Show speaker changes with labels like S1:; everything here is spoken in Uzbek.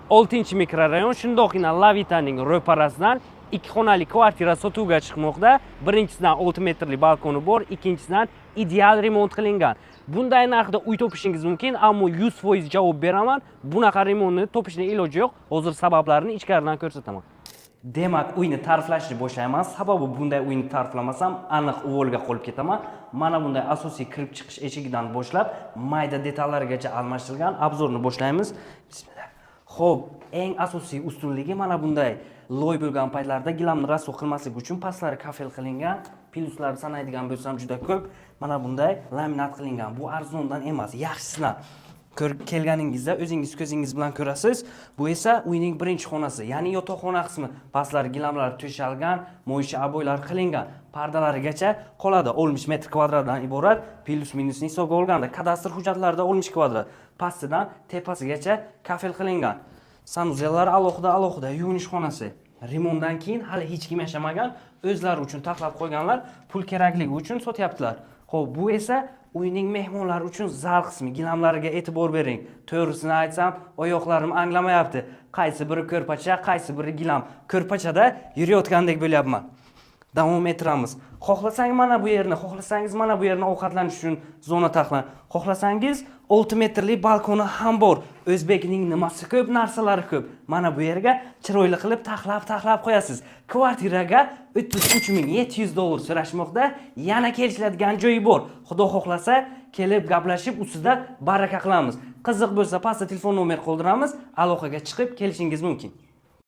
S1: 6-mikrorayon, shundoqqina Lavitaning ro'parasidan 2 xonali kvartira sotuvga chiqmoqda. Birinchisidan 6 metrli balkoni bor, ikkinchisidan ideal remont qilingan. Bunday narxda uy topishingiz mumkin, ammo 100% javob beraman. Bunaqa remontni topishning iloji yo'q. Hozir sabablarini ichkaridan ko'rsataman. Demak, uyni ta'riflashni boshlayman. Sababi bunday uyni ta'riflamasam, aniq uvolga qolib ketaman. Mana bunday asosiy kirib chiqish eshigidan boshlab, mayda detallarigacha almashtirilgan obzorni boshlaymiz. Bismillah. Xo'p, eng asosiy ustunligi mana bunday loy bo'lgan paytlarda gilamni rasvo qilmaslik uchun pastlari kafel qilingan. Plyuslari sanaydigan bo'lsam juda ko'p. Mana bunday laminat qilingan. Bu arzondan emas, yaxshisidan kelganingizda o'zingiz ko'zingiz bilan ko'rasiz. Bu esa uyning birinchi xonasi, ya'ni yotoqxona qismi. Pastlari gilamlar to'shalgan, mo'ysha aboylar qilingan. Pardalarigacha qoladi. 60 metr kvadratdan iborat. Plyus minusni hisobga olganda kadastr hujjatlarida 60 kvadrat. Pastidan tepasigacha kafel qilingan. Sanuzellar alohida yuvinish xonasi. Remontdan keyin hali hech kim yashamagan, o'zlari uchun taxlab qo'yganlar, pul kerakligi uchun sotyaptilar. Xo'p, bu esa uyning mehmonlari uchun zal qismi. Gilamlariga e'tibor bering. To'g'risini aytsam, oyoqlarim anglamayapti. Qaysi biri ko'rpacha, qaysi biri gilam. Ko'rpachada yurayotgandek bo'lyapman. Davom ettiramiz. Xohlasangiz mana bu yerni, xohlasangiz mana bu yerni ovqatlanish uchun zona taxlan. Xohlasangiz 6 metrli balkoni ham bor. O'zbekning nimasi ko'p, narsalari ko'p. Mana bu yerga chiroyli qilib taxlab qo'yasiz. Kvartiraga $33,700 so'rashmoqda. Yana kelishiladigan joyi bor. Xudo xohlasa, kelib gaplashib ustida baraka qilamiz. Qiziq bo'lsa, pastda telefon nomer qoldiramiz. Aloqaga chiqib kelishingiz mumkin.